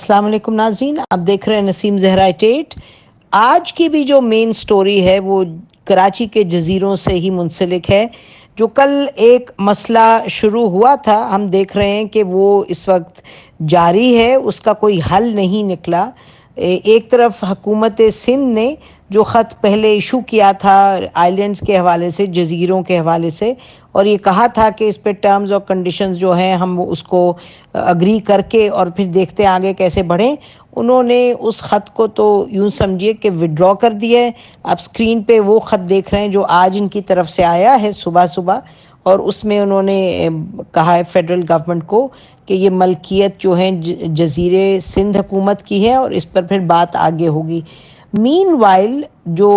अस्सलाम वालेकुम नाज़रीन, आप देख रहे हैं नसीम ज़हरा टेट। आज की भी जो मेन स्टोरी है वो कराची के जजीरों से ही मुंसलिक है। जो कल एक मसला शुरू हुआ था, हम देख रहे हैं कि वो इस वक्त जारी है, उसका कोई हल नहीं निकला। एक तरफ हुकूमत सिंध ने जो ख़त पहले इशू किया था आइलैंड्स के हवाले से, जजीरों के हवाले से, और ये कहा था कि इस पे टर्म्स और कंडीशंस जो हैं हम उसको अग्री करके और फिर देखते आगे कैसे बढ़ें। उन्होंने उस ख़त को तो यूँ समझिए कि विड्रॉ कर दिया है। आप स्क्रीन पे वो ख़त देख रहे हैं जो आज इनकी तरफ से आया है सुबह सुबह, और उसमें उन्होंने कहा है फेडरल गवर्नमेंट को कि ये मलकियत जो है जजीरे सिंध हुकूमत की है और इस पर फिर बात आगे होगी। मीनवाइल जो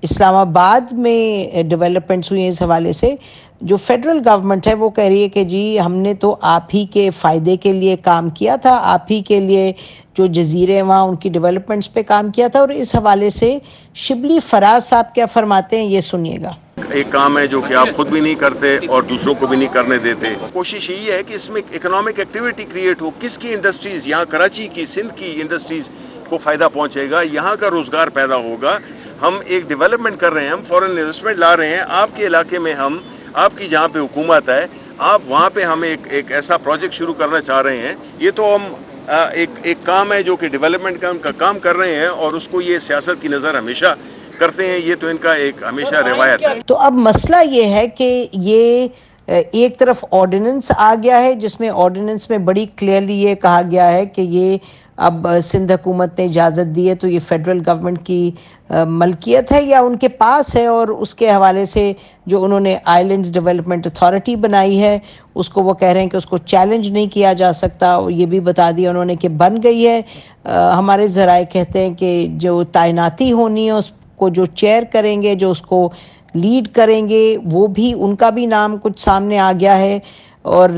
इस्लामाबाद में डेवलपमेंट्स हुई हैं इस हवाले से, जो फेडरल गवर्नमेंट है वो कह रही है कि जी हमने तो आप ही के फ़ायदे के लिए काम किया था, आप ही के लिए जो जजीरे वहाँ उनकी डेवलपमेंट्स पे काम किया था। और इस हवाले से शिबली फराज साहब क्या फरमाते हैं, ये सुनिएगा। एक काम है जो कि आप खुद भी नहीं करते और दूसरों को भी नहीं करने देते। कोशिश यही है कि इसमें इकोनॉमिक एक्टिविटी क्रिएट हो। किसकी इंडस्ट्रीज़, यहाँ कराची की, सिंध की इंडस्ट्रीज़ को फ़ायदा पहुँचेगा, यहाँ का रोज़गार पैदा होगा। हम एक डेवलपमेंट कर रहे हैं, हम फॉरेन इन्वेस्टमेंट ला रहे हैं आपके इलाके में। हम आपकी जहाँ पे हुकूमत है, आप वहाँ पे हम एक ऐसा प्रोजेक्ट शुरू करना चाह रहे हैं। ये तो हम एक काम है जो कि डेवलपमेंट का काम कर रहे हैं और उसको ये सियासत की नज़र हमेशा करते हैं। ये तो इनका एक हमेशा रिवायत है। तो अब मसला ये है कि ये एक तरफ ऑर्डिनेंस आ गया है जिसमें ऑर्डिनेंस में बड़ी क्लियरली ये कहा गया है कि ये अब सिंध हुकूमत ने इजाज़त दी है तो ये फेडरल गवर्नमेंट की मलकियत है या उनके पास है, और उसके हवाले से जो उन्होंने आइलैंड्स डेवलपमेंट अथॉरिटी बनाई है उसको वो कह रहे हैं कि उसको चैलेंज नहीं किया जा सकता। और ये भी बता दिया उन्होंने कि बन गई है। हमारे ज़राए कहते हैं कि जो तैनाती होनी है उसको जो चेयर करेंगे, जो उसको लीड करेंगे, वो भी उनका भी नाम कुछ सामने आ गया है। और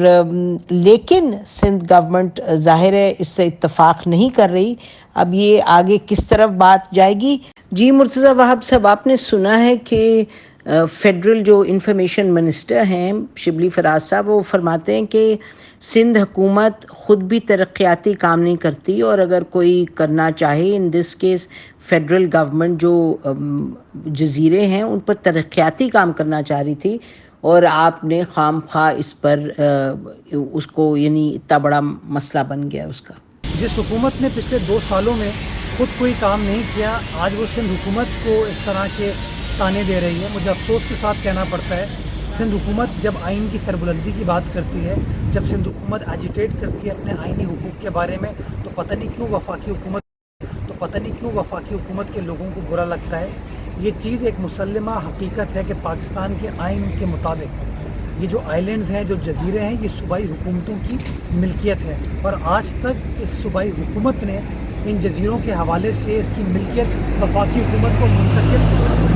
लेकिन सिंध गवर्नमेंट ज़ाहिर है इससे इत्तफाक नहीं कर रही। अब ये आगे किस तरफ बात जाएगी। जी मुर्तज़ा वहाब साहब, आपने सुना है कि फेडरल जो इंफॉर्मेशन मिनिस्टर हैं शिबली फराज साहब, वो फरमाते हैं कि सिंध हुकूमत ख़ुद भी तरक्याती काम नहीं करती, और अगर कोई करना चाहे, in this case federal government जो जजीरे हैं उन पर तरक्याती काम करना चाह रही थी, और आपने खाम खा इस पर उसको यानी इतना बड़ा मसला बन गया उसका। जिस हुकूमत ने पिछले 2 सालों में खुद कोई काम नहीं किया, आज वो सिंध हुकूमत को इस तरह के ताने दे रही है। मुझे अफसोस के साथ कहना पड़ता है, सिंध हुकूमत जब आइन की सरबुलंदी की बात करती है, जब सिंध हुकूमत एजिटेट करती है अपने आइनी हुकूक के बारे में, तो पता नहीं क्यों वफाकी हुकूमत के लोगों को बुरा लगता है। ये चीज़ एक मुसल्लमा हकीकत है कि पाकिस्तान के आइन के मुताबिक ये जो आइलैंड्स हैं, जो जजीरे हैं, ये सूबाई हुकूमतों की मिल्कियत है, और आज तक इस सूबाई हुकूमत ने इन जजीरों के हवाले से इसकी मिल्कियत वफाकी हुकूमत को मुंतकिल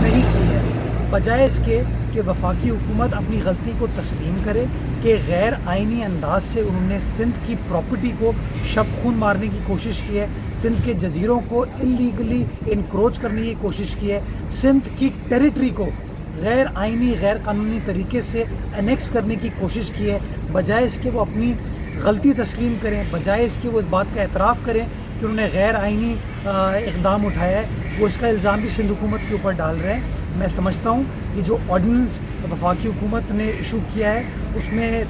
नहीं की है। बजाय इसके कि वफाकी हुकूमत अपनी गलती को तस्लीम करे कि गैर आइनी अंदाज से उन्होंने सिंध की प्रॉपर्टी को शब खून मारने की कोशिश की है, सिंध के जजीरों को इलीगली इनक्रोच करने की कोशिश की है, सिंध की टेरिटरी को गैर आइनी गैर कानूनी तरीके से एनेक्स करने की कोशिश की है। बजाय इसके वो अपनी गलती तस्लीम करें, बजाय इसके वो इस बात का एतराफ़ करें कि उन्होंने गैर आइनी इक़दाम उठाया है, वो इसका इल्ज़ाम भी सिंध हुकूमत के ऊपर डाल रहे हैं। मैं समझता हूँ कि जो ऑर्डिनेंस वफाकी हुकूमत ने इशू किया है उसमें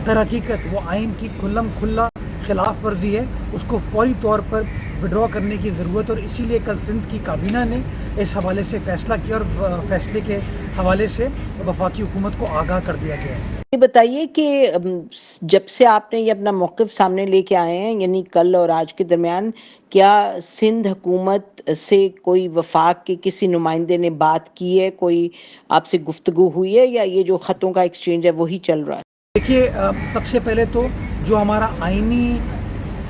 दर हकीकत वो आइन की खुल्लम खुल्ला खिलाफ वर्जी है, उसको फौरी तौर पर विड्रॉ करने की ज़रूरत। और इसीलिए कल सिंध की काबीना ने इस हवाले से फ़ैसला किया और फैसले के हवाले से वफाकी हुकूमत को आगाह कर दिया गया है। ये बताइए कि जब से आपने ये अपना मौक़िफ़ सामने लेके आए हैं, यानी कल और आज के दरमियान, क्या सिंध हुकूमत से कोई वफाक के किसी नुमाइंदे ने बात की है, कोई आपसे गुफ्तगू हुई है, या ये जो ख़तों का एक्सचेंज है वही चल रहा है? देखिए, सबसे पहले तो जो हमारा आइनी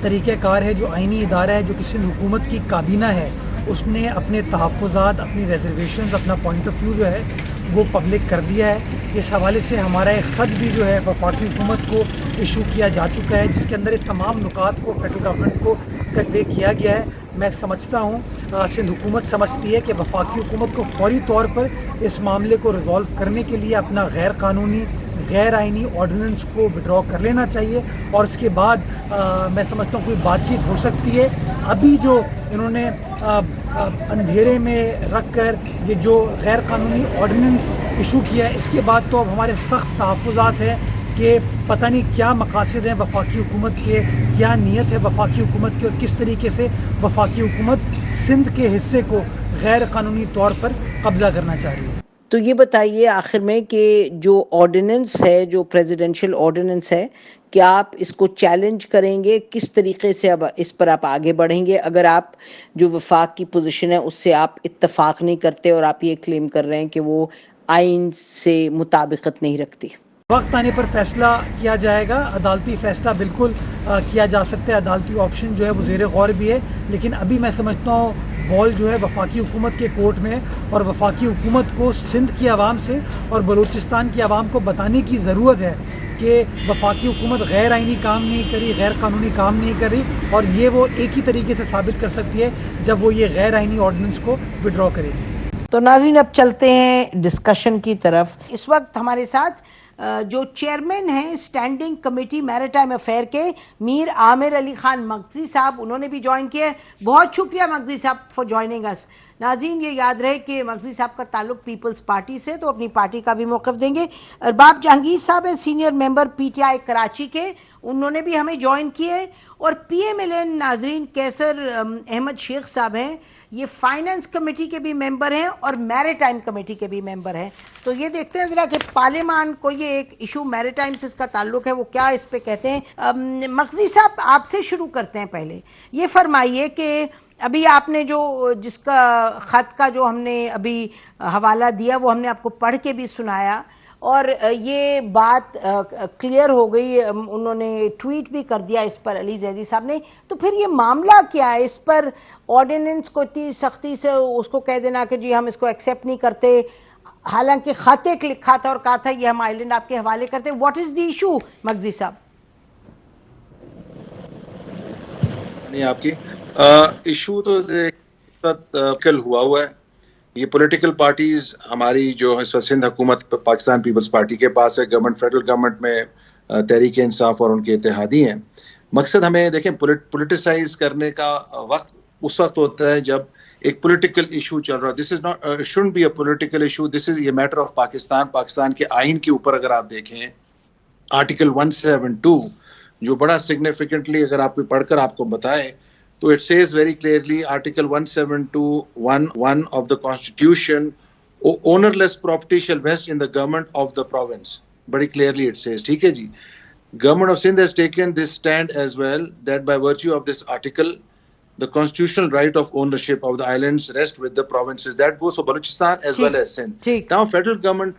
तरीक़ेकार है, जो आइनी इदारा है, जो कि सिंध हुकूमत की काबीना है, उसने अपने तहफ़्फ़ुज़ात, अपनी रिज़र्वेशंस, अपना पॉइंट ऑफ व्यू जो है वो पब्लिक कर दिया है। इस हवाले से हमारा एक ख़त भी जो है वफाकी हुकूमत को इशू किया जा चुका है, जिसके अंदर ये तमाम नुकात को फेडरल गवर्नमेंट को कन्वे किया गया है। मैं समझता हूँ सिंध हुकूमत समझती है कि वफाकी हुकूमत को फौरी तौर पर इस मामले को रिजॉल्व करने के लिए अपना गैर कानूनी गैर आइनी ऑर्डिनेंस को विड्रॉ कर लेना चाहिए और इसके बाद मैं समझता हूँ कोई बातचीत हो सकती है। अभी जो इन्होंने अंधेरे में रख कर ये जो गैर कानूनी ऑर्डिनेंस इशू किया है, इसके बाद तो अब हमारे सख्त तहफ़्फ़ुज़ात हैं कि पता नहीं क्या मकासद हैं वफाकी हुकूमत के, क्या नीयत है वफाकी हुकूमत की और किस तरीके से वफाकी हुकूमत सिंध के हिस्से को गैर कानूनी तौर पर कब्ज़ा करना चाह रही है। तो ये बताइए आखिर में कि जो ऑर्डिनेंस है, जो प्रेसिडेंशियल ऑर्डिनेंस है, क्या आप इसको चैलेंज करेंगे? किस तरीके से अब इस पर आप आगे बढ़ेंगे अगर आप जो वफाक की पोजीशन है उससे आप इत्तेफाक नहीं करते और आप ये क्लेम कर रहे हैं कि वो आइन से मुताबिकत नहीं रखती? वक्त आने पर फैसला किया जाएगा। अदालती फैसला बिल्कुल किया जा सकता है। अदालती ऑप्शन जो है वो ज़ेर गौर भी है, लेकिन अभी मैं समझता हूँ बॉल जो है वफाकी हुकूमत के कोर्ट में है और वफाकी हुकूमत को सिंध की आवाम से और बलूचिस्तान की आवाम को बताने की ज़रूरत है कि वफाकी हुकूमत गैर आइनी काम नहीं करी, गैर कानूनी काम नहीं करी, और ये वो एक ही तरीके से साबित कर सकती है जब वो ये गैर आइनी ऑर्डिनेंस को विड्रॉ करेगी। तो नाज़रीन, अब चलते हैं डिस्कशन की तरफ। इस वक्त हमारे साथ जो चेयरमैन हैं स्टैंडिंग कमेटी मैरिटाइम अफेयर के मीर आमिर अली खान मगजी साहब, उन्होंने भी ज्वाइन किया है। बहुत शुक्रिया मगजी साहब फॉर ज्वाइनिंग अस। नाज़रीन, ये याद रहे कि मगजी साहब का ताल्लुक पीपल्स पार्टी से, तो अपनी पार्टी का भी मौक़िफ़ देंगे। अरबाब जहांगीर साहब हैं सीनियर मेंबर पीटीआई कराची के, उन्होंने भी हमें ज्वाइन किए है। और पीएमएलएन नाज़रीन कैसर अहमद शेख साहब हैं, ये फाइनेंस कमेटी के भी मेंबर हैं और मैरिटाइम कमेटी के भी मेंबर हैं। तो ये देखते हैं ज़रा कि पार्लियामान को ये एक इशू मैरिटाइम से इसका ताल्लुक है, वो क्या इस पे कहते हैं। मगजी साहब, आपसे शुरू करते हैं। पहले ये फरमाइए कि अभी आपने जो जिसका ख़त का जो हमने अभी हवाला दिया वो हमने आपको पढ़ के भी सुनाया और ये बात क्लियर हो गई, उन्होंने ट्वीट भी कर दिया इस पर अली जैदी साहब ने। तो फिर ये मामला क्या है? इस पर ऑर्डिनेंस को इतनी सख्ती से उसको कह देना कि जी हम इसको एक्सेप्ट नहीं करते, हालांकि खत एक लिखा था और कहा था ये हम आइलैंड आपके हवाले करते। व्हाट इज द इशू मगजी साहब? नहीं, आपकी इशू तो कल हुआ है। ये पॉलिटिकल पार्टीज हमारी जो इस वक्त सिंध हुकूमत पाकिस्तान पीपल्स पार्टी के पास है, गवर्नमेंट फेडरल गवर्नमेंट में तहरीक इंसाफ और उनके इत्तेहादी हैं। मकसद हमें देखें पॉलिटिसाइज करने का वक्त उस वक्त होता है जब एक पॉलिटिकल इशू चल रहा है। This is not shouldn't be a political issue, this is ये मैटर ऑफ पाकिस्तान के आइन के ऊपर अगर आप देखें आर्टिकल 172 जो बड़ा सिग्निफिकेंटली अगर आप पढ़कर आपको बताए तो it says very clearly, Article 172(1) of the Constitution, ownerless property shall vest in the government of the province. Very clearly it says, ठीक है जी। Government of Sindh has taken this stand as well that by virtue of this article, the constitutional right of ownership of the islands rest with the provinces. That goes for Balochistan as well as Sindh. Now federal government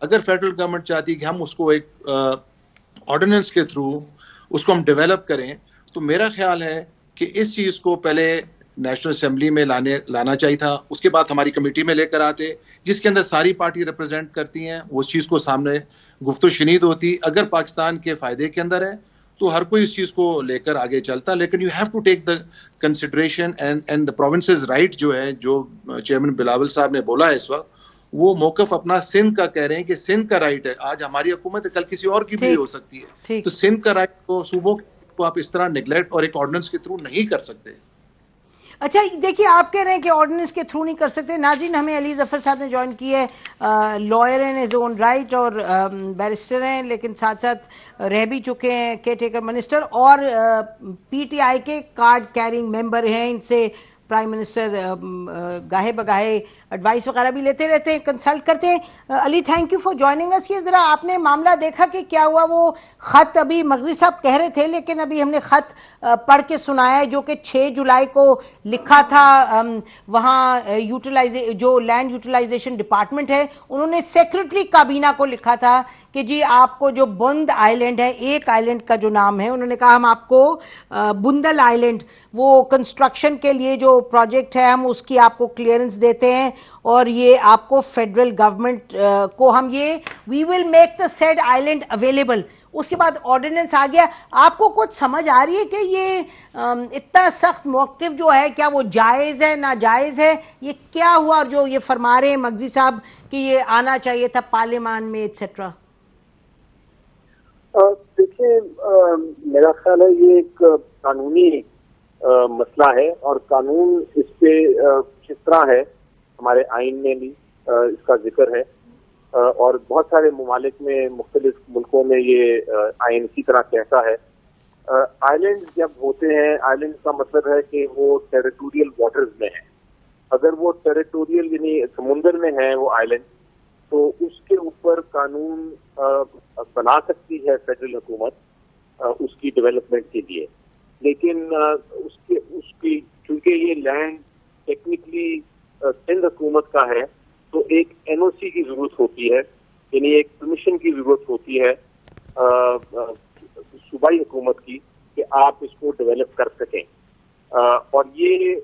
अगर federal government चाहती कि हम उसको एक ordinance के through उसको हम develop करें, तो मेरा ख्याल है कि इस चीज को पहले नेशनल असेंबली में लाना चाहिए था, उसके बाद हमारी कमेटी में लेकर आते जिसके अंदर सारी पार्टी रिप्रेजेंट करती हैं, उस चीज को सामने गुफ्तगू शुनीद होती। अगर पाकिस्तान के फायदे के अंदर है तो हर कोई इस चीज को लेकर आगे चलता, लेकिन you have to take the consideration and the provinces right जो है, जो चेयरमैन बिलावल साहब ने बोला है इस वक्त, वो मौकफ अपना सिंध का कह रहे हैं कि सिंध का राइट है। आज हमारी हुकूमत है, कल किसी और की भी हो सकती है, तो सिंध का राइट को सूबों को आप इस तरह निगलेक्ट और एक ऑर्डिनेंस के थ्रू नहीं कर सकते। अच्छा, देखिए आप कह रहे हैं कि ऑर्डिनेंस के थ्रू नहीं कर सकते। नाज़रीन, हमें अली ज़फ़र साहब ने ज्वाइन की है, लॉयर हैं इज़ ओन राइट और बैरिस्टर हैं, लेकिन साथ साथ रह भी चुके हैं केयर टेकर मिनिस्टर और पीटीआई के कार्ड कैरिंग मेंबर हैं। इनसे प्राइम मिनिस्टर गाहे बगाहे एडवाइस वगैरह भी लेते रहते हैं, कंसल्ट करते हैं। Ali, thank you for joining us. ये ज़रा आपने मामला देखा कि क्या हुआ? वो ख़त अभी मगजी साहब कह रहे थे, लेकिन अभी हमने ख़त पढ़ के सुनाया है जो कि 6 जुलाई को लिखा था। वहाँ जो लैंड यूटिलाइजेशन डिपार्टमेंट है, उन्होंने सेक्रेटरी काबीना को लिखा था कि जी आपको जो बुंद आइलैंड है, एक आइलैंड का जो नाम है, उन्होंने कहा हम आपको बुंदल आइलैंड, वो कंस्ट्रक्शन के लिए जो प्रोजेक्ट है, हम उसकी आपको क्लियरेंस देते हैं और ये आपको फेडरल गवर्नमेंट को हम ये we will make the said island available. उसके बाद ऑर्डिनेंस आ गया। आपको कुछ समझ आ रही है कि ये इतना सख्त मौक़िफ़ जो है, क्या वो जायज़ है, नाजायज़ है? ये क्या हुआ? और जो ये फरमा रहे हैं मगजी साहब कि ये आना चाहिए था पार्लियामान में एट्सेट्रा। देखिए, मेरा ख्याल है ये एक कानूनी मसला है और कानून इस पे किस तरह है, हमारे आइन में भी इसका जिक्र है और बहुत सारे ममालिक में, मुख्तलिफ मुल्कों में ये आइन इसी तरह कहता है। आइलैंड जब होते हैं, आइलैंड का मतलब है कि वो टेरिटोरियल वाटर्स में है। अगर वो टेरिटोरियल यानी समुंदर में है वो आइलैंड, तो उसके ऊपर कानून बना सकती है फेडरल हुकूमत उसकी डेवलपमेंट के लिए। लेकिन उसकी क्योंकि ये लैंड टेक्निकली सिंध हुकूमत का है, तो एक एनओसी की जरूरत होती है, यानी एक परमिशन की जरूरत होती है सूबाई हुकूमत की कि आप इसको डेवलप कर सकें। और ये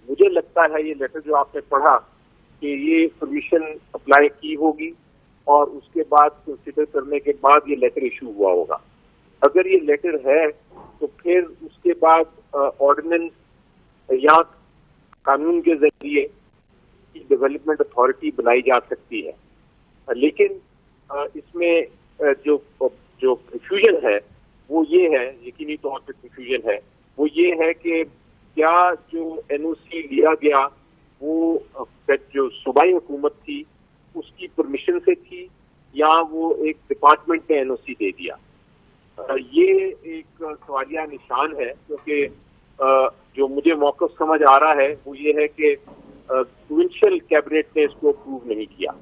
मुझे लगता है ये लेटर जो आपने पढ़ा कि ये परमिशन अप्लाई की होगी और उसके बाद कंसिडर करने के बाद ये लेटर इशू हुआ होगा। अगर ये लेटर है तो फिर उसके बाद ऑर्डिनेंस या कानून के जरिए डेवलपमेंट अथॉरिटी बनाई जा सकती है। लेकिन इसमें जो कंफ्यूजन है वो ये है, यकीनी तौर पर कंफ्यूजन है, वो ये है कि क्या जो एनओसी लिया गया वो जो सूबाई हुकूमत थी उसकी परमिशन से थी या वो एक डिपार्टमेंट ने एनओसी दे दिया। ये एक सवालिया निशान है, क्योंकि जो मुझे मौक़िफ़ समझ आ रहा है वो ये है कि प्रोविंशियल कैबिनेट ने इसको अप्रूव नहीं किया।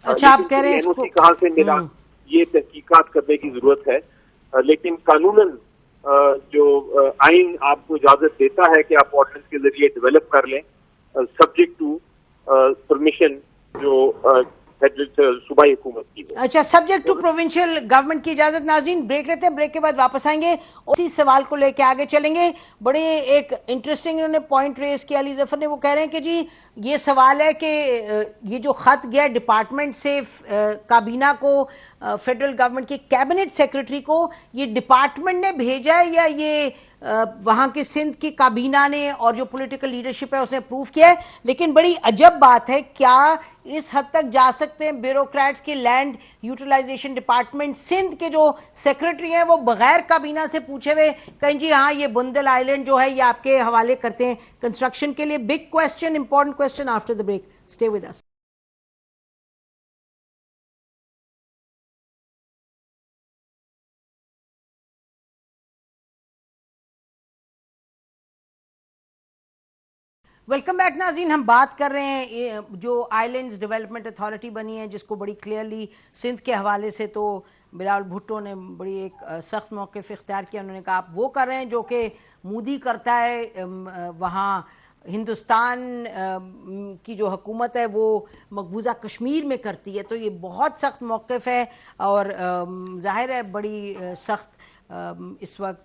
अच्छा, आप कह रहे हैं एनओसी कहाँ से मिला, ये तहकीकात करने की जरूरत है। लेकिन कानूनन जो आइन आपको इजाजत देता है कि आप ऑर्डिनेंस के जरिए डेवलप कर लें, सब्जेक्ट टू परमिशन जो सूबाई हुकूमत की है। अच्छा, सब्जेक्ट टू प्रोविंशियल गवर्नमेंट की इजाजत। नाज़रीन, ब्रेक लेते हैं, ब्रेक के बाद वापस आएंगे, उसी सवाल को लेके आगे चलेंगे। बड़े एक इंटरेस्टिंग इन्होंने पॉइंट रेज किया अली जफर ने, वो कह रहे हैं कि जी ये सवाल है कि ये जो खत गया डिपार्टमेंट से काबीना को, फेडरल गवर्नमेंट के कैबिनेट सेक्रेटरी को, ये डिपार्टमेंट ने भेजा है या ये वहाँ की सिंध की काबीना ने और जो पॉलिटिकल लीडरशिप है उसने अप्रूव किया है। लेकिन बड़ी अजब बात है, क्या इस हद तक जा सकते हैं ब्यूरोक्रेट्स के लैंड यूटिलाइजेशन डिपार्टमेंट सिंध के जो सेक्रेटरी हैं वो बगैर काबीना से पूछे हुए कहें जी हाँ ये बुंदेल आइलैंड जो है ये आपके हवाले करते हैं कंस्ट्रक्शन के लिए। Big question, important question after the break. Stay with us. Welcome back नाज़रीन। हम बात कर रहे हैं जो आइलैंड्स डेवलपमेंट अथॉरिटी बनी है, जिसको बड़ी क्लियरली सिंध के हवाले से तो बिलावल भुट्टो ने बड़ी एक सख्त मौक़िफ़ इख्तियार किया। उन्होंने कहा आप वो कर रहे हैं जो कि मोदी करता है, वहाँ हिंदुस्तान की जो हुकूमत है वो मकबूजा कश्मीर में करती है। तो ये बहुत सख्त मौक़िफ़ है और ज़ाहिर है बड़ी सख्त इस वक्त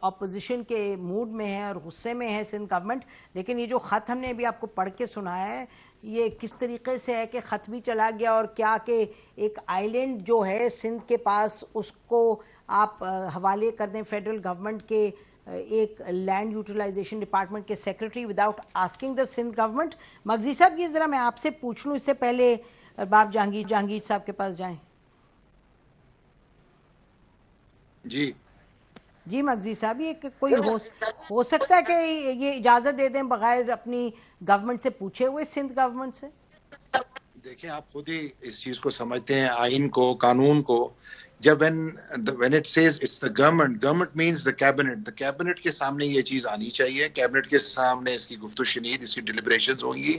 ऑपोजिशन के मूड में है और गुस्से में है सिंध गवर्नमेंट। लेकिन ये जो ख़त हमने अभी आपको पढ़ के सुनाया है, ये किस तरीके से है कि ख़त भी चला गया और क्या कि एक आइलैंड जो है सिंध के पास उसको आप हवाले कर दें फेडरल गवर्नमेंट के एक लैंड यूटिलाइजेशन डिपार्टमेंट के secretary without asking the Sindh government. मगजी साहब, ये ज़रा मैं आपसे पूछ लूँ इससे पहले बाप जहांगीर साहब के पास जाएं। जी मगजी साहब, ये कोई हो सकता है कि ये इजाज़त दे दें बगैर अपनी गवर्नमेंट से पूछे हुए सिंध गवर्नमेंट से? देखिए, आप खुद ही इस चीज को समझते हैं, आइन को, कानून को। जब when it says it's the government means the cabinet के सामने ये चीज आनी चाहिए, कैबिनेट के सामने इसकी गुफ्तगू शनीद, इसकी डिलिब्रेशंस होंगी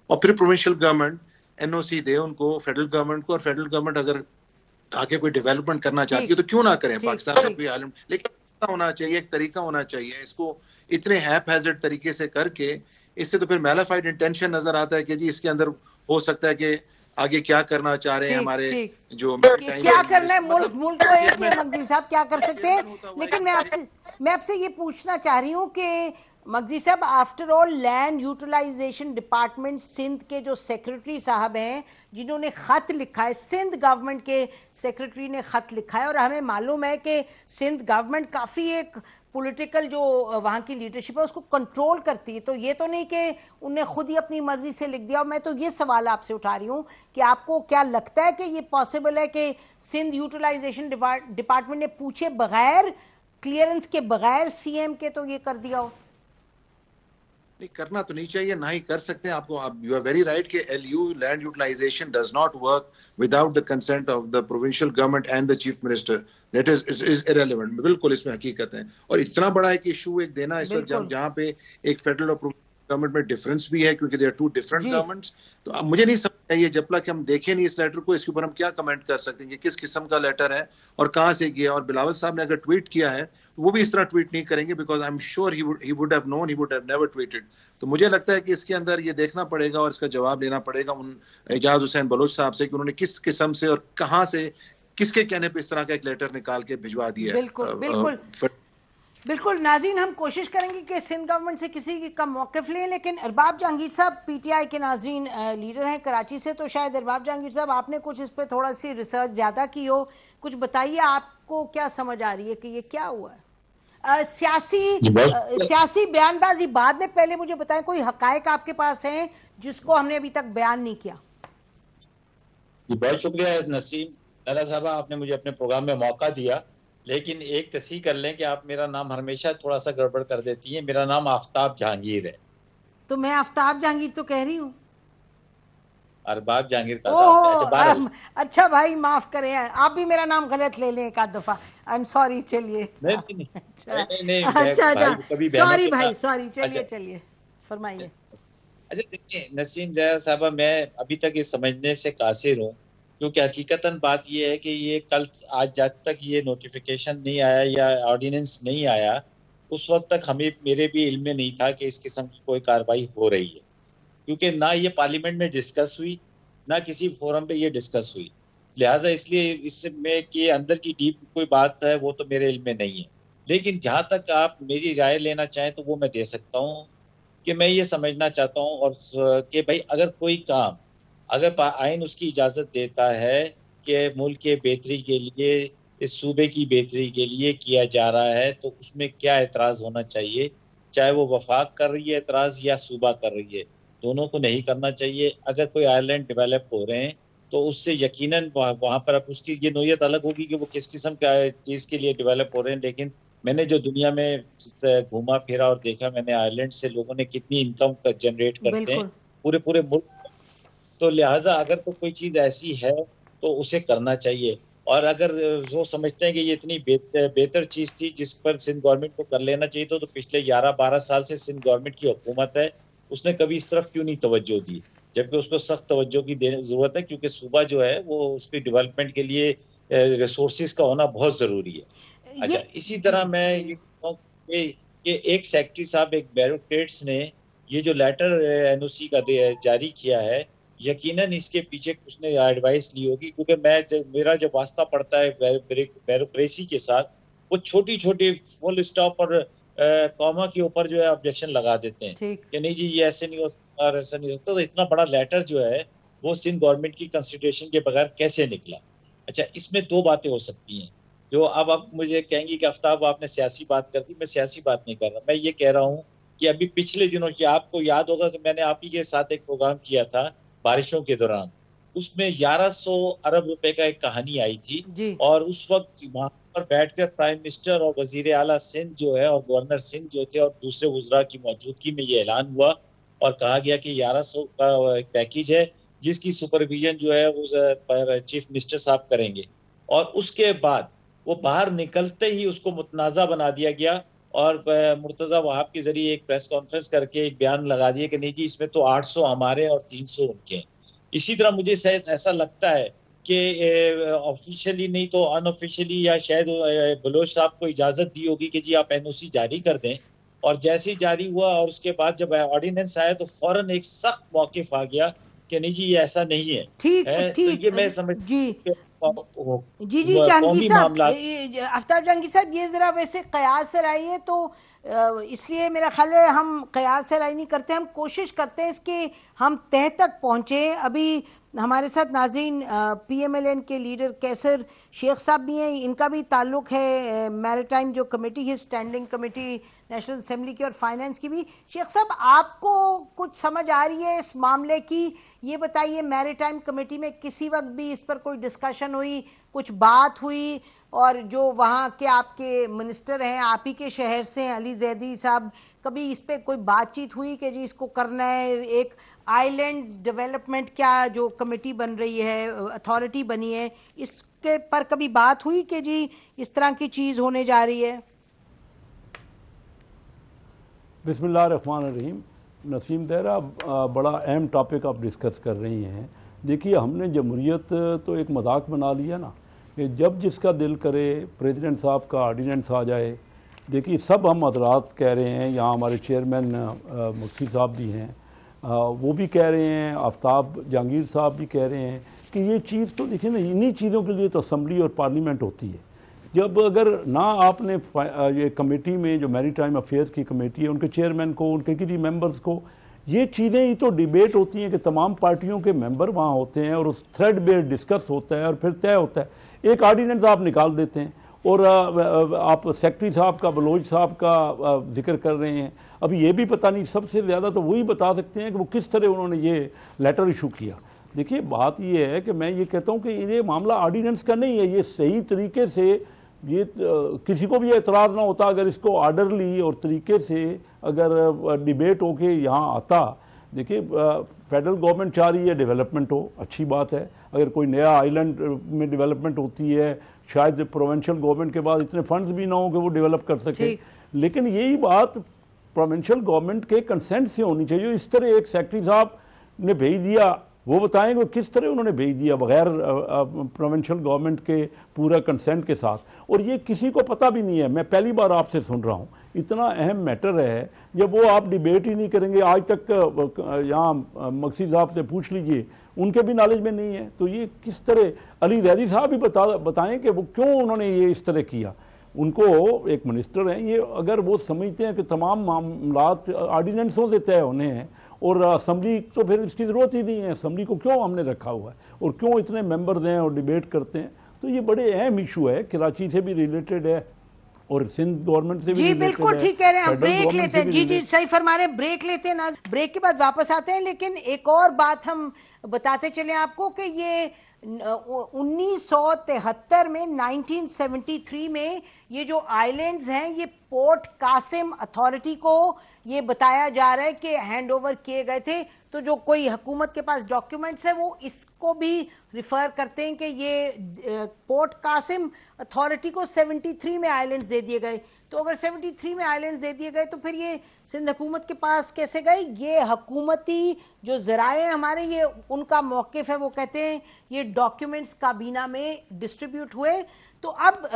और फिर प्रोविंशियल गवर्नमेंट एनओसी दे उनको, फेडरल गवर्नमेंट को। और फेडरल गवर्नमेंट अगर आगे कोई डेवलपमेंट करना चाहती है तो क्यों ना करें पाकिस्तान में भी आइलैंड। लेकिन होना चाहिए, एक तरीका होना चाहिए। इसको इतने हैपहैज़र्ड तरीके से करके इससे तो फिर मैलिफाइड इंटेंशन नजर आता है कि जी इसके अंदर हो सकता है कि आगे क्या करना चाह रहे हैं हमारे जो क्या करना है मुल्क को एक है। मगजी साहब क्या कर सकते हैं, लेकिन मैं आपसे ये पूछना चाह रही हूँ कि मगजी साहब, after all land utilization department Sindh के जो सेक्रेटरी साहब हैं जिन्होंने ख़त लिखा है, सिंध गवर्नमेंट के सेक्रेटरी ने ख़त लिखा है और हमें मालूम है कि सिंध गवर्नमेंट काफ़ी एक पॉलिटिकल जो वहाँ की लीडरशिप है उसको कंट्रोल करती है। तो ये तो नहीं कि उनने खुद ही अपनी मर्जी से लिख दिया। और मैं तो ये सवाल आपसे उठा रही हूँ कि आपको क्या लगता है कि ये पॉसिबल है कि सिंध यूटिलाइजेशन डिपार्टमेंट ने पूछे बगैर, क्लियरेंस के बगैर सीएम के तो ये कर दिया हो? नहीं, करना तो नहीं चाहिए, ना ही कर सकते हैं। आपको यू आर वेरी राइट कि LU land utilization does not work without the consent of the provincial government and the chief minister. That is irrelevant. बिल्कुल इसमें हकीकत है। और इतना बड़ा एक इशू एक देना इस वक्त जहां पे एक फेडरल और गवर्नमेंट में डिफरेंस भी है, क्योंकि they are two different governments. तो अब मुझे नहीं समझ आई है, जब तक हम देखें नहीं इस लेटर को, इसके ऊपर हम क्या कमेंट कर सकते हैं कि किस किस्म का लेटर है और कहां से गया। और बिलावल साहब ने अगर ट्वीट किया है तो वो भी इस तरह ट्वीट नहीं करेंगे, because I am sure he would have known, he would have never tweeted. तो मुझे लगता है कि इसके अंदर ये देखना पड़ेगा और इसका जवाब लेना पड़ेगा उन एजाज हुसैन बलोच साहब से कि उन्होंने किस किस्म से और कहां से, किसके कहने पे इस तरह का एक लेटर निकाल के भिजवा दिया। बिल्कुल बिल्कुल बिल्कुल। नाज़रीन, हम कोशिश करेंगे कि सिंध गवर्नमेंट से किसी का मौक़िफ़ लें, लेकिन अरबाब जहांगीर साहब पीटीआई के नाज़रीन लीडर हैं कराची से, तो शायद अरबाब जहांगीर साहब आपने कुछ इस पर थोड़ा सी रिसर्च ज़्यादा की हो, कुछ बताइए आपको क्या समझ आ रही है कि ये क्या हुआ है? सियासी बयानबाजी बाद में, पहले मुझे बताएं कोई हकायक आपके पास हैं जिसको हमने अभी तक बयान नहीं किया? बहुत शुक्रिया नसीम लाला साहब, आपने मुझे अपने प्रोग्राम में मौका दिया। लेकिन एक तस्हीह कर लें कि आप मेरा नाम हमेशा थोड़ा सा गड़बड़ कर देती हैं। मेरा नाम आफ्ताब जहांगीर है। तो मैं आफ्ताब जहांगीर तो कह रही हूँ, अरबाब जहांगीर का। अच्छा भाई माफ करें, आप भी मेरा नाम गलत ले लें एक आध दफा। I am sorry. चलिए नहीं सॉरी भाई, सॉरी। चलिए फरमाइए। अच्छा देखिए नसीम जया साहबा, मैं अभी तक ये समझने से कासिर हूँ, क्योंकि हकीकतन बात ये है कि ये कल आज जब तक ये नोटिफिकेशन नहीं आया या ऑर्डिनेंस नहीं आया, उस वक्त तक हमें मेरे भी इल्म में नहीं था कि इस किस्म की कोई कार्रवाई हो रही है, क्योंकि ना ये पार्लियामेंट में डिस्कस हुई, ना किसी फोरम पे ये डिस्कस हुई। लिहाजा इसलिए इसमें कि अंदर की डीप कोई बात है वो तो मेरे इल्म में नहीं है। लेकिन जहाँ तक आप मेरी राय लेना चाहें तो वो मैं दे सकता हूँ कि मैं ये समझना चाहता हूँ और कि भाई अगर कोई काम, अगर आइन उसकी इजाज़त देता है कि मुल्क के बेहतरी के लिए, इस सूबे की बेहतरी के लिए किया जा रहा है, तो उसमें क्या एतराज़ होना चाहिए, चाहे वो वफाक कर रही है एतराज़ या सूबा कर रही है, दोनों को नहीं करना चाहिए। अगर कोई आइलैंड डेवलप हो रहे हैं तो उससे यकीनन वहाँ पर अब उसकी ये नोयत अलग होगी कि वो किस किस्म का चीज़ के लिए डेवलप हो रहे हैं। लेकिन मैंने जो दुनिया में घूमा फिरा और देखा, मैंने आइलैंड से लोगों ने कितनी इनकम जनरेट करते हैं पूरे मुल्क। तो लिहाजा अगर तो कोई चीज़ ऐसी है तो उसे करना चाहिए। और अगर वो समझते हैं कि ये इतनी बेहतर चीज़ थी जिस पर सिंध गवर्नमेंट को कर लेना चाहिए, तो पिछले 11-12 साल से सिंध गवर्नमेंट की हुकूमत है, उसने कभी इस तरफ क्यों नहीं तवज्जो दी, जबकि उसको सख्त तवज्जो की ज़रूरत है, क्योंकि सूबा जो है वो उसकी डेवलपमेंट के लिए रिसोर्सेज का होना बहुत ज़रूरी है। अच्छा, इसी तरह मैं ये कहूँ कि एक सेक्रेटरी साहब, एक ब्यूरोक्रेट्स ने ये जो लेटर एनओसी का जारी किया है, यकीनन इसके पीछे उसने एडवाइस ली होगी, क्योंकि मेरा जब वास्ता पड़ता है ब्यूरोक्रेसी के साथ, वो छोटी छोटी फुल स्टॉप और कॉमा के ऊपर जो है ऑब्जेक्शन लगा देते हैं कि नहीं जी ये ऐसे नहीं हो सकता और ऐसा नहीं होता। तो इतना बड़ा लेटर जो है वो सिंध गवर्नमेंट की कंसिडरेशन के बगैर कैसे निकला? अच्छा, इसमें दो बातें हो सकती हैं। जो अब आप मुझे कहेंगी कि आफ्ताब आपने सियासी बात कर दी, मैं सियासी बात नहीं कर रहा। मैं ये कह रहा हूँ कि अभी पिछले दिनों की, आपको याद होगा कि मैंने आप ही के साथ एक प्रोग्राम किया था बारिशों के दौरान, उसमें 1100 अरब रुपए का एक कहानी आई थी, और उस वक्त वहां पर बैठकर प्राइम मिनिस्टर और वजीर आला सिंध जो है और गवर्नर सिंध जो थे और दूसरे वज़रा की मौजूदगी में ये ऐलान हुआ और कहा गया कि 1100 का एक पैकेज है जिसकी सुपरविजन जो है उस पर चीफ मिनिस्टर साहब करेंगे। और उसके बाद वो बाहर निकलते ही उसको मुतनाज़ा बना दिया गया और मुर्तज़ा वहाब के जरिए एक प्रेस कॉन्फ्रेंस करके एक बयान लगा दिया कि नहीं जी इसमें तो 800 हमारे और 300 उनके हैं। इसी तरह मुझे शायद ऐसा लगता है कि ऑफिशियली नहीं तो अनऑफिशियली या शायद बलोच साहब को इजाज़त दी होगी कि जी आप एनओसी जारी कर दें, और जैसे ही जारी हुआ और उसके बाद जब ऑर्डिनेंस आया तो फौरन एक सख्त मौक़िफ़ आ गया कि नहीं जी ये ऐसा नहीं है। ठीक तो ठीक ये मैं समझ जी जी कौमी जहांगीर साहब, मामला। आफ्ताब जहांगीर साहब, ये जरा वैसे कयास से राय है तो इसलिए मेरा ख्याल है हम कयास से राय नहीं करते, हम कोशिश करते हैं इसके हम तह तक पहुँचे। अभी हमारे साथ नाज़रीन PMLN के लीडर कैसर शेख साहब भी हैं, इनका भी ताल्लुक़ है मैरिटाइम जो कमेटी है, स्टैंडिंग कमेटी नेशनल असेंबली की और फाइनेंस की भी। शेख साहब, आपको कुछ समझ आ रही है इस मामले की? ये बताइए, मैरिटाइम कमेटी में किसी वक्त भी इस पर कोई डिस्कशन हुई, कुछ बात हुई? और जो वहाँ के आपके मिनिस्टर हैं, आप ही के शहर से हैं, अली जैदी साहब, कभी इस पर कोई बातचीत हुई कि जी इसको करना है? एक आइलैंड्स डेवलपमेंट क्या जो कमेटी बन रही है, अथॉरिटी बनी है, इसके पर कभी बात हुई कि जी इस तरह की चीज़ होने जा रही है? बिस्मिल्लाहिर्रहमानिर्रहीम। नसीम दहरा, बड़ा अहम टॉपिक आप डिस्कस कर रही हैं। देखिए, हमने जमहूरियत तो एक मजाक बना लिया ना कि जब जिसका दिल करे प्रेसिडेंट साहब का ऑर्डिनेंस आ जाए। देखिए, सब हम हजरात कह रहे हैं, यहाँ हमारे चेयरमैन मुफ्ती साहब भी हैं, वो भी कह रहे हैं, आफ्ताब जहांगीर साहब भी कह रहे हैं कि ये चीज़ तो देखिए ना, इन्हीं चीज़ों के लिए तो असम्बली और पार्लियामेंट होती है। जब अगर ना आपने ये कमेटी में जो मैरीटाइम अफेयर्स की कमेटी है, उनके चेयरमैन को, उनके किसी मेंबर्स को, ये चीज़ें ही तो डिबेट होती हैं कि तमाम पार्टियों के मेंबर वहाँ होते हैं और उस थ्रेड बेस्ड डिस्कस होता है और फिर तय होता है। एक ऑर्डिनेंस आप निकाल देते हैं और आप सेक्रेटरी साहब का, बलोच साहब का जिक्र कर रहे हैं। अभी ये भी पता नहीं, सबसे ज़्यादा तो वही बता सकते हैं कि वो किस तरह उन्होंने ये लेटर इशू किया। देखिए, बात ये है कि मैं ये कहता हूँ कि ये मामला ऑर्डिनेंस का नहीं है, ये सही तरीके से, ये किसी को भी एतराज़ ना होता अगर इसको ऑर्डरली और तरीके से अगर डिबेट होके यहाँ आता। देखिए, फेडरल गवर्नमेंट चाह रही है डेवलपमेंट हो, अच्छी बात है। अगर कोई नया आइलैंड में डेवलपमेंट होती है, शायद प्रोविंशियल गवर्नमेंट के पास इतने फंड्स भी ना हो कि वो डेवलप कर सके, लेकिन यही बात प्रोविंशियल गवर्नमेंट के कंसेंट से होनी चाहिए। इस तरह एक सेक्रेटरी साहब ने भेज दिया, वो बताएंगे किस तरह उन्होंने भेज दिया बगैर प्रोविंशियल गवर्नमेंट के पूरा कंसेंट के साथ, और ये किसी को पता भी नहीं है। मैं पहली बार आपसे सुन रहा हूँ, इतना अहम मैटर है जब वो आप डिबेट ही नहीं करेंगे। आज तक यहाँ मक्सी साहब से पूछ लीजिए, उनके भी नॉलेज में नहीं है। तो ये किस तरह, अली जैदी साहब भी बताएं कि वो क्यों उन्होंने ये इस तरह किया। उनको एक मिनिस्टर हैं, ये अगर वो समझते हैं कि तमाम मामलात ऑर्डिनेंसों से तय होने हैं और असम्बली तो फिर इसकी ज़रूरत ही नहीं है, असम्बली को क्यों हमने रखा हुआ है और क्यों इतने मेंबर्स हैं और डिबेट करते हैं। तो ये बड़े अहम इशू है, कराची से भी रिलेटेड है और सिंध गवर्नमेंट से भी जी बिल्कुल ठीक कह रहे हैं। हम ब्रेक लेते हैं, जी जी सही फरमा रहे हैं, ब्रेक लेते हैं ना, ब्रेक के बाद वापस आते हैं। लेकिन एक और बात हम बताते चले आपको कि ये 1973 में 1973 में ये जो आइलैंड्स हैं, ये पोर्ट कासिम अथॉरिटी को ये बताया जा रहा है कि हैंड ओवर किए गए थे। तो जो कोई हुकूमत के पास डॉक्यूमेंट्स है वो इसको भी रिफर करते हैं कि ये पोर्ट कासिम अथॉरिटी को 73 में आइलैंड्स दे दिए गए। तो अगर 73 में आइलैंड्स दे दिए गए तो फिर ये सिंध हुकूमत के पास कैसे गए? ये हुकूमती जो ज़राए हमारे, ये उनका मौक़िफ़ है, वो कहते हैं ये डॉक्यूमेंट्स काबीना में डिस्ट्रीब्यूट हुए। तो अब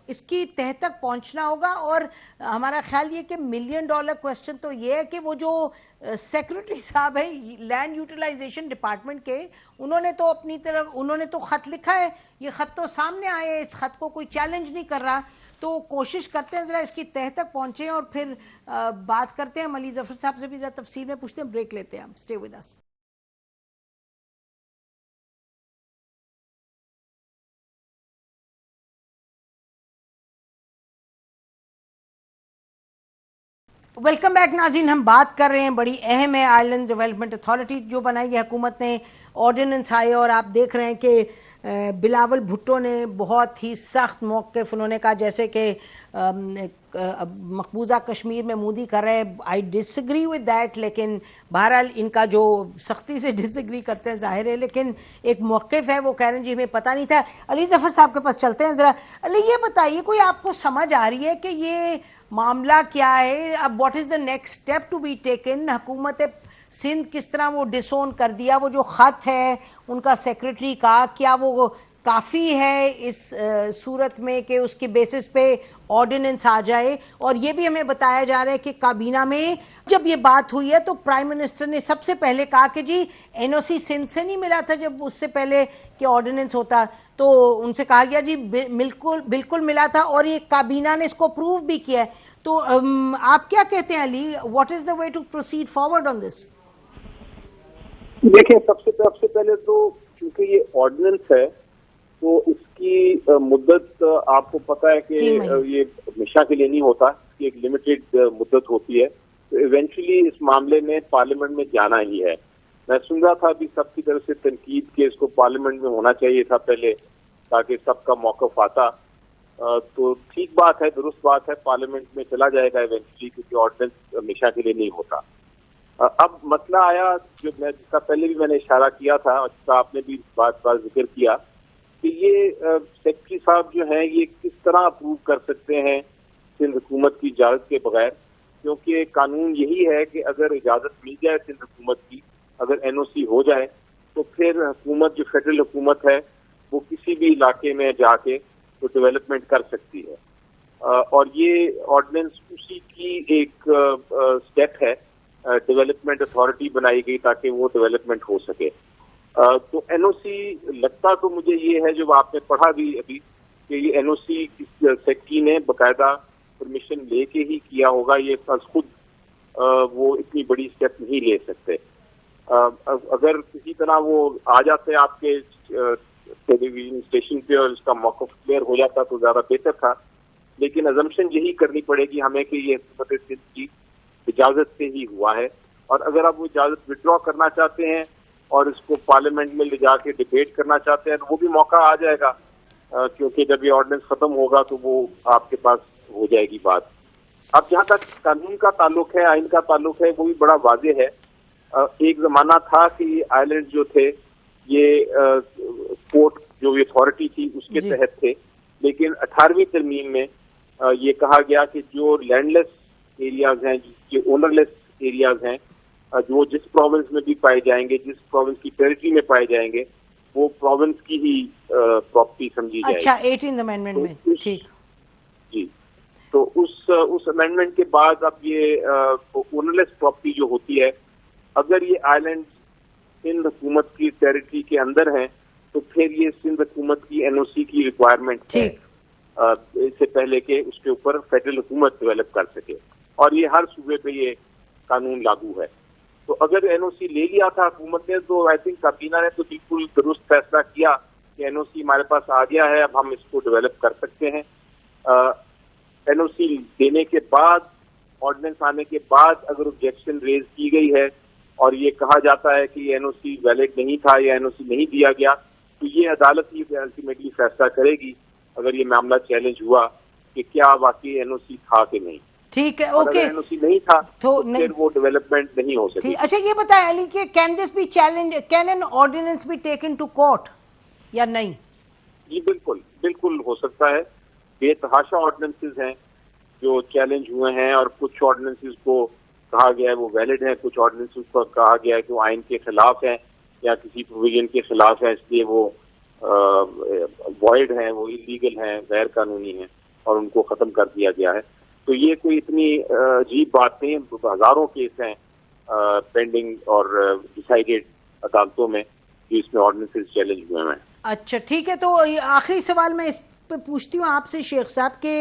इसकी तह तक पहुंचना होगा। और हमारा ख्याल ये कि $1 मिलियन क्वेश्चन तो ये है कि वो जो सेक्रेटरी साहब है लैंड यूटिलाइजेशन डिपार्टमेंट के, उन्होंने तो अपनी तरफ उन्होंने तो ख़त लिखा है, ये ख़त तो सामने आए हैं, इस ख़त को कोई चैलेंज नहीं कर रहा। तो कोशिश करते हैं ज़रा इसकी तह तक पहुँचें और फिर बात करते हैं। हम अली ज़फ़र साहब से भी ज़रा तफसील में पूछते हैं। ब्रेक लेते हैं, हम stay with us. Welcome back नाज़रीन। हम बात कर रहे हैं, बड़ी अहम है, आइलैंड डेवलपमेंट अथॉरिटी जो बनाई है हुकूमत ने, ऑर्डिनेंस आए और आप देख रहे हैं कि बिलावल भुट्टो ने बहुत ही सख्त मौक़िफ़ उन्होंने कहा, जैसे कि मकबूजा कश्मीर में मोदी कर रहे हैं। आई डिसएग्री विद दैट, लेकिन बहरहाल इनका जो सख्ती से डिसएग्री करते हैं जाहिर है, लेकिन एक मौक़िफ़ है, वो कह रहे हैं जी हमें पता नहीं था। अली ज़फ़र साहब के पास चलते हैं ज़रा। अली, ये बताइए, कोई आपको समझ आ रही है कि ये मामला क्या है? अब what is the next step to be taken? हुकूमत सिंध किस तरह वो डिसोन कर दिया, वो जो ख़त है उनका सेक्रेटरी का, क्या वो काफ़ी है इस सूरत में कि उसके बेसिस पे ऑर्डिनेंस आ जाए। और ये भी हमें बताया जा रहा है कि काबीना में जब ये बात हुई है तो प्राइम मिनिस्टर ने सबसे पहले कहा कि जी एनओसी सिंध से नहीं मिला था, जब उससे पहले कि ऑर्डिनेंस होता तो उनसे कहा गया जी बिल्कुल बिल्कुल मिला था, और ये काबीना ने इसको अप्रूव भी किया है। तो आप क्या कहते हैं Ali, what is the way to proceed forward on this? देखिए, सबसे पहले तो क्योंकि ये ऑर्डिनेंस है तो इसकी मुद्दत आपको पता है कि ये हमेशा के लिए नहीं होता, कि एक लिमिटेड मुद्दत होती है। तो इवेंचुअली इस मामले में पार्लियामेंट में जाना ही है। मैं सुन रहा था अभी सबकी तरफ से तनकीद के इसको पार्लियामेंट में होना चाहिए था पहले, ताकि सबका मौक़िफ़ आता। तो ठीक बात है, दुरुस्त बात है, पार्लियामेंट में चला जाएगा इवेंचुअली, क्योंकि ऑर्डिनेंस हमेशा के लिए नहीं होता। अब मसला आया जो जिसका पहले भी मैंने इशारा किया था और जिसका आपने भी बात जिक्र किया कि ये सेक्रेटरी साहब जो हैं ये किस तरह अप्रूव कर सकते हैं सिंध हुकूमत की इजाज़त के बगैर, क्योंकि कानून यही है कि अगर इजाज़त मिल जाए सिंध हुकूमत की, अगर एनओसी हो जाए तो फिर हुकूमत जो फेडरल हुकूमत है वो किसी भी इलाके में जाके तो डेवलपमेंट कर सकती है। और ये ऑर्डिनेंस उसी की एक स्टेप है। डेवलपमेंट अथॉरिटी बनाई गई ताकि वो डेवलपमेंट हो सके। तो एनओसी लगता तो मुझे ये है, जो आपने पढ़ा भी अभी, कि ये एनओसी सेक्रेटरी ने बाकायदा परमिशन लेके ही किया होगा। ये खुद वो इतनी बड़ी स्टेप नहीं ले सकते। अगर किसी तरह वो आ जाते आपके टेलीविजन स्टेशन पे और इसका मौक़िफ़ क्लियर हो जाता तो ज्यादा बेहतर था, लेकिन अजम्पशन यही करनी पड़ेगी हमें कि ये हुकूमत सिंध की इजाजत से ही हुआ है। और अगर आप वो इजाजत विड्रॉ करना चाहते हैं और इसको पार्लियामेंट में ले जाके डिबेट करना चाहते हैं तो वो भी मौका आ जाएगा, क्योंकि जब ये ऑर्डिनेंस खत्म होगा तो वो आपके पास हो जाएगी बात। अब जहाँ तक कानून का ताल्लुक है, आइन का ताल्लुक है, वो भी बड़ा वाज़ेह है। एक जमाना था कि आइलैंड जो थे ये पोर्ट जो अथॉरिटी थी उसके तहत थे, लेकिन 18वीं तरमीम में ये कहा गया कि जो लैंडलेस एरियाज हैं, जो ओनरलेस एरियाज हैं, जो जिस प्रोविंस में भी पाए जाएंगे, जिस प्रोविंस की टेरिटरी में पाए जाएंगे, वो प्रोविंस की ही प्रॉपर्टी समझी जाएगी। अच्छा, 18th अमेंडमेंट में, ठीक जी। तो उस अमेंडमेंट के बाद अब ये ओनरलेस प्रॉपर्टी जो होती है, अगर ये आइलैंड सिंध हुकूमत की टेरिटरी के अंदर है तो फिर ये सिंध हुकूमत की एनओसी की रिक्वायरमेंट है, इससे पहले कि उसके ऊपर फेडरल हुकूमत डेवलप कर सके। और ये हर सूबे पे ये कानून लागू है। तो अगर एनओसी ले लिया था हुकूमत ने तो आई थिंक काबीना ने तो बिल्कुल दुरुस्त फैसला किया कि एनओसी हमारे पास आ गया है, अब हम इसको डेवलप कर सकते हैं। एनओसी देने के बाद, ऑर्डिनेंस आने के बाद अगर ऑब्जेक्शन रेज की गई है और ये कहा जाता है कि एनओसी वैलिड नहीं था या एनओसी नहीं दिया गया, तो ये अदालत ही अल्टीमेटली फैसला करेगी अगर ये मामला चैलेंज हुआ कि क्या वाकई एनओसी था कि नहीं। ठीक है, ओके। एनओसी नहीं था तो फिर वो डेवलपमेंट नहीं हो सकी। अच्छा, ये बताएं अली कि can this be challenge, can an ordinance be taken to court या नहीं? जी बिल्कुल हो सकता है। बेतहाशा ऑर्डिनेंसेस हैं जो चैलेंज हुए हैं और कुछ ऑर्डिनेंसेस को कहा गया है वो वैलिड है, कुछ ऑर्डिनेंसेस को कहा गया है कि वो आइन के खिलाफ है या किसी प्रोविजन के खिलाफ है, इसलिए वो वॉइड हैं, वो इलीगल हैं, गैर कानूनी हैं और उनको खत्म कर दिया गया है। तो ये कोई इतनी अजीब बात नहीं, हजारों केस हैं पेंडिंग और डिसाइडेड अदालतों में जिसमें ऑर्डिनेंसेस चैलेंज हुए हैं। अच्छा, ठीक है। तो आखिरी सवाल मैं इस पे पूछती हूँ आपसे शेख साहब के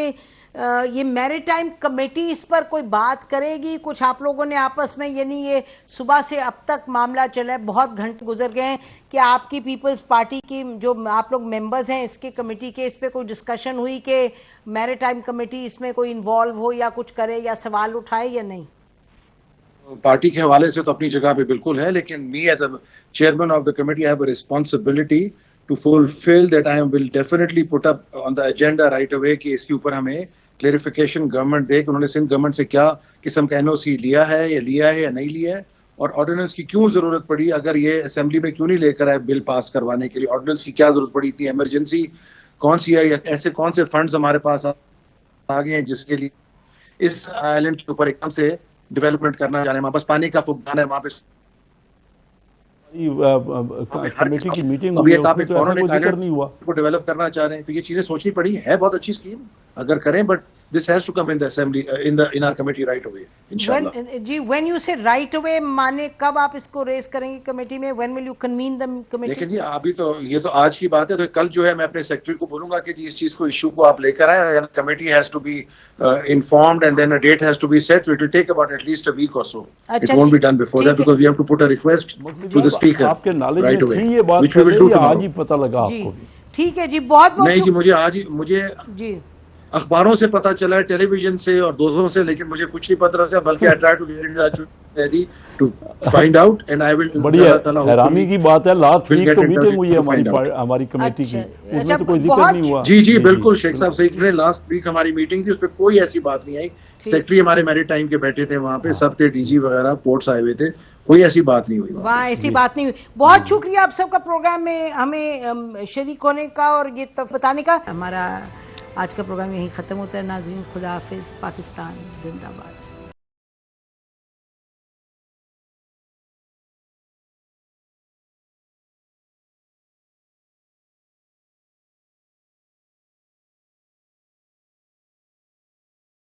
ये मैरीटाइम कमेटी इस पर कोई बात करेगी? कुछ आप लोगों ने आपस में, यानी ये सुबह से अब तक मामला चला है, बहुत घंटे गुजर गए हैं, कि आपकी पीपल्स पार्टी की जो आप लोग मेंबर्स हैं इसके कमेटी के, इस पे कोई डिस्कशन हुई कि मैरीटाइम कमेटी इसमें कोई इन्वॉल्व हो या कुछ करे या सवाल उठाए या नहीं? पार्टी के हवाले से तो अपनी जगह पे बिल्कुल है, लेकिन me as a chairman of the committee I have a responsibility to fulfil that. I will definitely put up on the agenda right away कि इसके ऊपर हमें क्लेरिफिकेशन गवर्नमेंट दे कि उन्होंने सिंध गवर्नमेंट से क्या किस्म का एनओसी लिया है या नहीं लिया है, और ऑर्डिनेंस की क्यों जरूरत पड़ी, अगर ये असेंबली में क्यों नहीं लेकर आए बिल पास करवाने के लिए, ऑर्डिनेंस की क्या जरूरत पड़ी, इतनी इमरजेंसी कौन सी है, या ऐसे कौन से फंड्स हमारे पास आ गए हैं जिसके लिए इस आइलैंड के ऊपर एकदम से डेवलपमेंट करना जा रहे हैं। वहां बस पानी का फुकदान है, वहां पे कमेटी की मीटिंग अभी हुई है, एक आप उसमें एक तो ऐसा फॉरेन कोई जिक्र आइलैंड नहीं हुआ। को डेवलप करना चाह रहे हैं, तो ये चीजें सोचनी पड़ी है। बहुत अच्छी स्कीम अगर करें, but this has to come in the assembly in our committee right away इंशाल्लाह। जी, when you say right away माने कब आप इसको रेस करेंगे कमेटी में? When will you convene the committee? देखिए जी, अभी तो ये तो आज की बात है, तो कल जो है मैं अपने सेक्रेटरी को बोलूंगा कि जी इस चीज को, इशू को आप लेकर आए, committee has to be informed and then a date has to be set, it will take about at least a week or so. It won't be done before that because we have to put a request to the speaker आपके knowledge right में away, थी ये बात which we will do पहले, या आज tomorrow. ही पता लगा जी, आपको? ठीक है जी, बहुत बहुत नहीं जी, मुझे जी अखबारों से पता चला है, टेलीविजन से और दोस्तों से, लेकिन मुझे कुछ नहीं पता चला, बल्कि I try to get in to find out and I will. बढ़िया हैरानी की बात है, लास्ट वीक तो मीटिंग हुई है हमारी कमेटी की, अच्छा, उसमें तो कोई जिक्र नहीं हुआ। जी बिल्कुल, शेख साहब सही कह रहे हैं, लास्ट वीक हमारी मीटिंग थी, उसपे कोई ऐसी बात नहीं आई। सेक्रेटरी हमारे मैरीटाइम के बैठे थे वहाँ पे, सब थे, डीजी वगैरह पोर्ट्स आए हुए थे, कोई ऐसी बात नहीं हुई। वहाँ ऐसी बात नहीं हुई। बहुत शुक्रिया आप सबका प्रोग्राम में हमें शरीक होने का और ये बताने का। हमारा आज का प्रोग्राम यहीं ख़त्म होता है नाज़रीन। खुदा हाफिज़। पाकिस्तान जिंदाबाद।